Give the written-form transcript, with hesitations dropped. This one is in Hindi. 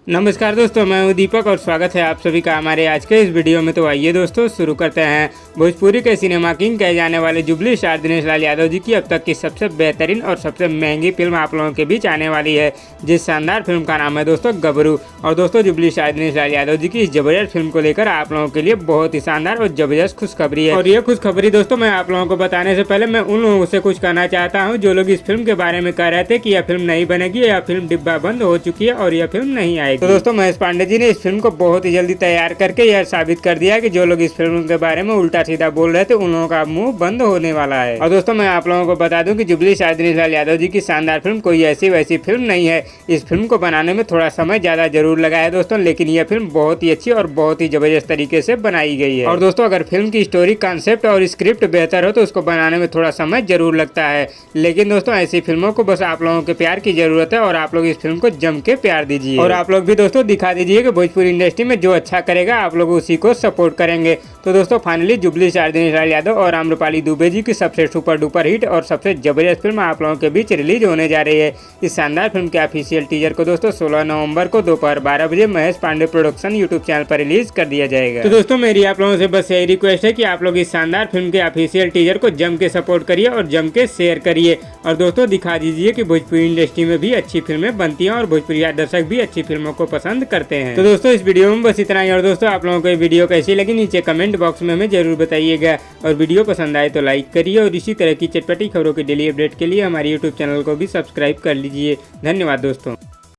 नमस्कार दोस्तों, मैं हूं दीपक और स्वागत है आप सभी का हमारे आज के इस वीडियो में। तो आइए दोस्तों शुरू करते हैं। भोजपुरी के सिनेमा किंग कहे जाने वाले जुबली स्टार दिनेश लाल यादव जी की अब तक की सबसे बेहतरीन और सबसे महंगी फिल्म आप लोगों के बीच आने वाली है, जिस शानदार फिल्म का नाम है दोस्तों गबरू। और दोस्तों जुबली स्टार दिनेश लाल यादव जी की इस जबरदस्त फिल्म को लेकर आप लोगों के लिए बहुत ही शानदार और जबरदस्त खुशखबरी है। और ये खुशखबरी दोस्तों मैं आप लोगों को बताने से पहले मैं उन लोगों से कुछ कहना चाहता हूँ जो लोग इस फिल्म के बारे में कह रहे थे कि यह फिल्म नहीं बनेगी, यह फिल्म डिब्बा बंद हो चुकी है और यह फिल्म नहीं आएगी। तो दोस्तों महेश पांडे जी ने इस फिल्म को बहुत ही जल्दी तैयार करके यह साबित कर दिया कि जो लोग इस फिल्म के बारे में उल्टा सीधा बोल रहे थे उन लोगों का मुंह बंद होने वाला है। और दोस्तों मैं आप लोगों को बता दूं कि जुबली स्टार दिनेश लाल यादव जी की शानदार फिल्म कोई ऐसी वैसी फिल्म नहीं है। इस फिल्म को बनाने में थोड़ा समय ज्यादा जरूर लगा है दोस्तों, लेकिन यह फिल्म बहुत ही अच्छी और बहुत ही जबरदस्त तरीके से बनाई गई है। और दोस्तों अगर फिल्म की स्टोरी कॉन्सेप्ट और स्क्रिप्ट बेहतर हो तो उसको बनाने में थोड़ा समय जरूर लगता है, लेकिन दोस्तों ऐसी फिल्मों को बस आप लोगों के प्यार की जरूरत है और आप लोग इस फिल्म को जम के प्यार दीजिए। और आप लोग भी दोस्तों दिखा दीजिए कि भोजपुरी इंडस्ट्री में जो अच्छा करेगा आप लोग उसी को सपोर्ट करेंगे। तो दोस्तों finally jubilee star Dinesh Lal Yadav और आम्रपाली दुबे जी की सबसे सुपर डुपर हिट और सबसे जबरदस्त फिल्म आप लोगों के बीच रिलीज होने जा रही है। इस शानदार फिल्म के ऑफिशियल टीजर को दोस्तों 16 नवंबर को दोपहर 12 बजे Mahesh Pandey production YouTube channel पर रिलीज कर दिया जाएगा। तो दोस्तों मेरी आप लोगों से बस यही रिक्वेस्ट है कि आप लोग इस शानदार फिल्म के ऑफिशियल टीजर को जम के सपोर्ट करिए और जम के शेयर करिए। और दोस्तों दिखा दीजिए कि भोजपुरी इंडस्ट्री में भी अच्छी फिल्में बनती हैं और भोजपुरी दर्शक भी अच्छी फिल्मों को पसंद करते हैं। तो दोस्तों इस वीडियो में बस इतना ही। और दोस्तों आप लोगों को ये वीडियो कैसी लगी नीचे कमेंट बॉक्स में हमें जरूर बताइएगा। और वीडियो पसंद आए तो लाइक करिए और इसी तरह की चटपटी खबरों की डेली अपडेट के लिए हमारे यूट्यूब चैनल को भी सब्सक्राइब कर लीजिए। धन्यवाद दोस्तों।